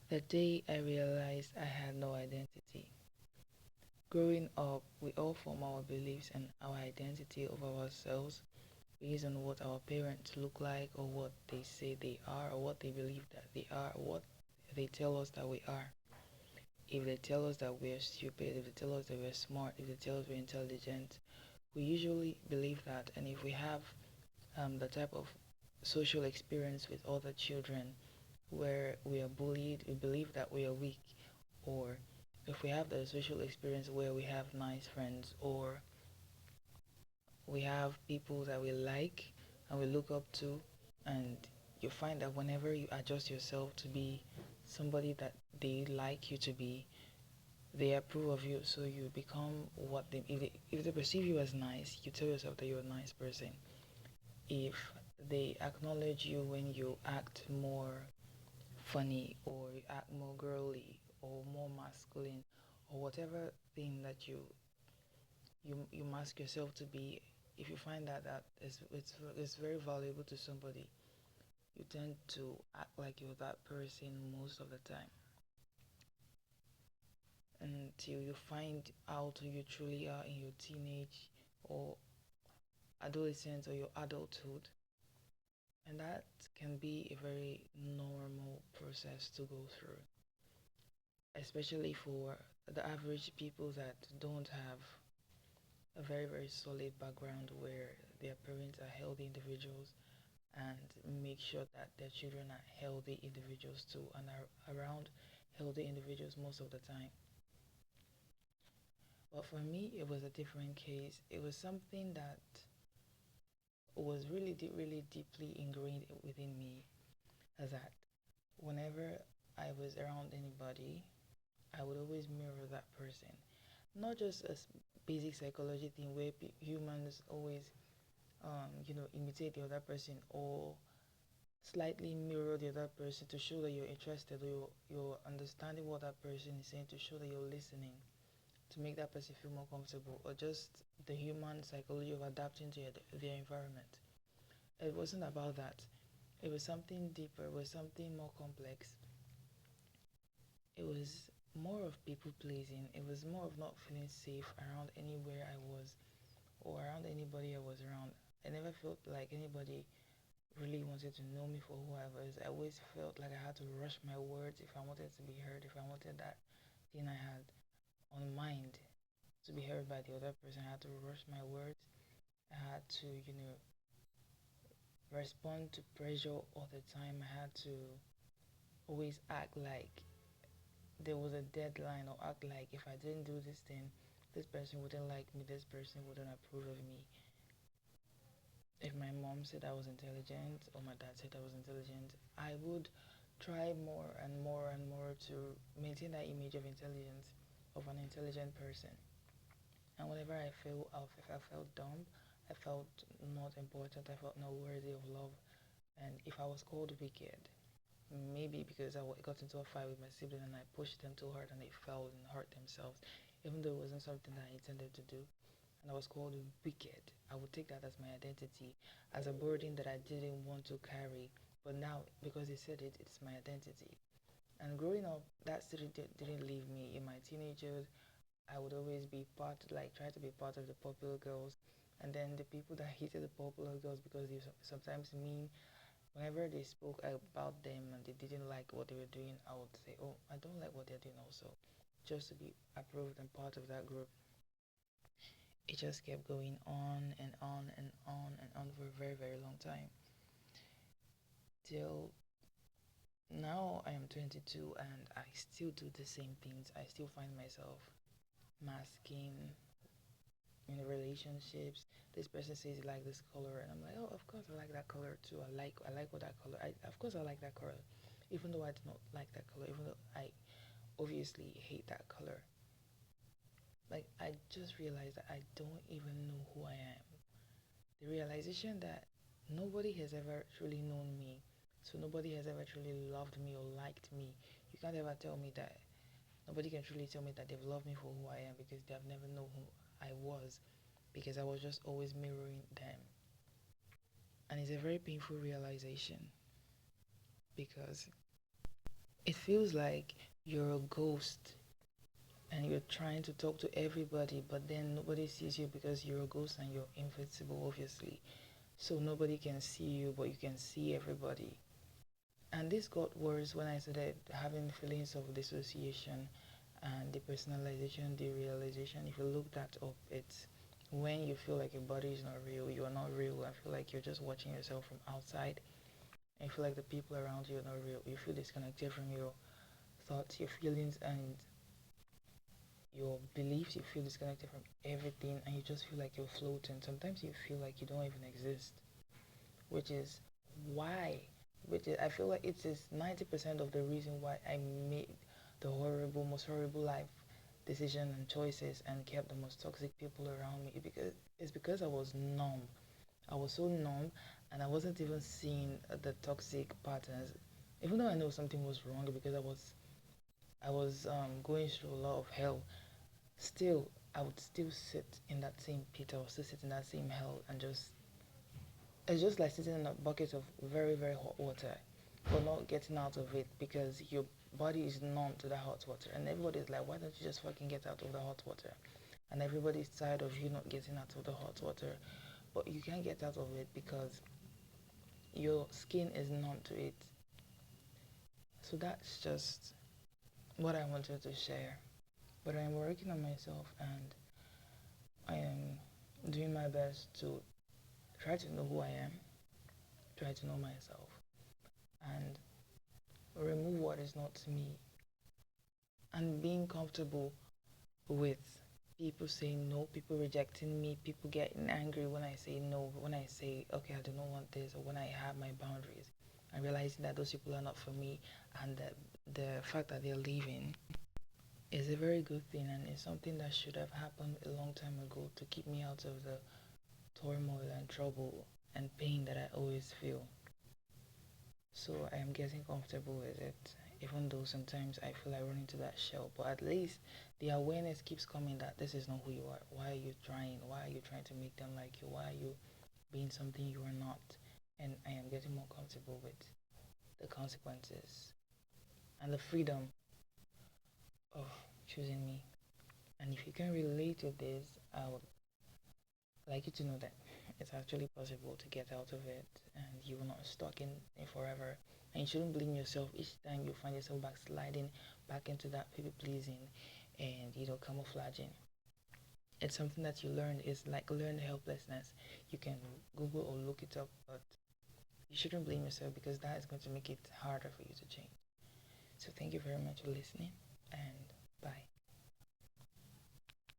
The day I realized I had no identity. Growing up, we all form our beliefs and our identity of ourselves based on what our parents look like or what they say they are or what they believe that they are or what they tell us that we are. If they tell us that we're stupid, if they tell us that we're smart, if they tell us we're intelligent, we usually believe that. And if we have the type of social experience with other children where we are bullied, we believe that we are weak, or if we have the social experience where we have nice friends, or we have people that we like and we look up to, and you find that whenever you adjust yourself to be somebody that they like you to be, they approve of you, so you become what if they perceive you as nice, you tell yourself that you're a nice person. If they acknowledge you when you act more funny or you act more girly or more masculine or whatever thing that you mask yourself to be, if you find that it's very valuable to somebody, you tend to act like you're that person most of the time until you find out who you truly are in your teenage or adolescence or your adulthood. And that can be a very normal process to go through, especially for the average people that don't have a very, very solid background where their parents are healthy individuals and make sure that their children are healthy individuals too and are around healthy individuals most of the time. But for me, it was a different case. It was something that was really, really deeply ingrained within me, as that whenever I was around anybody, I would always mirror that person. Not just a basic psychology thing where humans always, imitate the other person or slightly mirror the other person to show that you're interested or you're understanding what that person is saying, to show that you're listening, to make that person feel more comfortable, or just the human psychology of adapting to their environment. It wasn't about that. It was something deeper, it was something more complex. It was more of people pleasing. It was more of not feeling safe around anywhere I was or around anybody I was around. I never felt like anybody really wanted to know me for who I was. I always felt like I had to rush my words if I wanted to be heard, if I wanted that thing I had on mind to be heard by the other person. I had to rush my words. I had to, respond to pressure all the time. I had to always act like there was a deadline or act like if I didn't do this thing, this person wouldn't like me, this person wouldn't approve of me. If my mom said I was intelligent or my dad said I was intelligent, I would try more and more and more to maintain that image of intelligence, of an intelligent person. And whenever if I felt dumb, I felt not important, I felt not worthy of love. And if I was called wicked, maybe because I got into a fight with my sibling and I pushed them too hard and they fell and hurt themselves, even though it wasn't something that I intended to do, and I was called wicked, I would take that as my identity, as a burden that I didn't want to carry. But now, because they said it, it's my identity. And growing up, that still didn't leave me. In my teenagers, I would always be part, like, try to be part of the popular girls. And then the people that hated the popular girls because they sometimes mean, whenever they spoke about them and they didn't like what they were doing, I would say, oh, I don't like what they're doing also, just to be approved and part of that group. It just kept going on and on and on and on for a very, very long time. Till now, I am 22 and I still do the same things. I still find myself masking in relationships. This person says he like this color, and I'm like, oh, of course I like that color too. I like what that color. Of course I like that color, even though I do not like that color. Even though I obviously hate that color. Like I just realized that I don't even know who I am. The realization that nobody has ever truly known me, so nobody has ever truly loved me or liked me. You can't ever tell me that. Nobody can truly tell me that they've loved me for who I am because they have never known who I was, because I was just always mirroring them. And it's a very painful realization because It feels like you're a ghost and you're trying to talk to everybody, but then nobody sees you because you're a ghost and you're invisible, obviously. So nobody can see you, but you can see everybody. And this got worse when I started having feelings of dissociation and depersonalization, derealization. If you look that up, it's when you feel like your body is not real, you are not real. I feel like you're just watching yourself from outside. And you feel like the people around you are not real. You feel disconnected from your thoughts, your feelings, and your beliefs. You feel disconnected from everything, and you just feel like you're floating. Sometimes you feel like you don't even exist, which is why, which is, I feel like it is 90% of the reason why I made the horrible, most horrible life decision and choices and kept the most toxic people around me. Because it's because I was numb. I was so numb, and I wasn't even seeing the toxic patterns, even though I know something was wrong because I was going through a lot of hell. Still, I would still sit in that same pit. I would still sit in that same hell and just it's just like sitting in a bucket of very, very hot water, but not getting out of it because your body is numb to the hot water. And everybody's like, why don't you just fucking get out of the hot water? And everybody's tired of you not getting out of the hot water. But you can't get out of it because your skin is numb to it. So that's just what I wanted to share. But I'm working on myself and I am doing my best to try to know who I am, try to know myself, and remove what is not me, and being comfortable with people saying no, people rejecting me, people getting angry when I say no, when I say, okay, I do not want this, or when I have my boundaries, and realizing that those people are not for me, and that the fact that they're leaving is a very good thing, and it's something that should have happened a long time ago to keep me out of the turmoil and trouble and pain that I always feel. So I am getting comfortable with it, even though sometimes I feel I run into that shell. But at least the awareness keeps coming that this is not who you are. Why are you trying? Why are you trying to make them like you? Why are you being something you are not? And I am getting more comfortable with the consequences and the freedom of choosing me. And if you can relate to this, I would like you to know that it's actually possible to get out of it and you will not stuck in it forever. And you shouldn't blame yourself each time you find yourself backsliding back into that people pleasing and camouflaging. It's something that you learn. Is like learned helplessness. You can Google or look it up, but you shouldn't blame yourself because that is going to make it harder for you to change. So thank you very much for listening.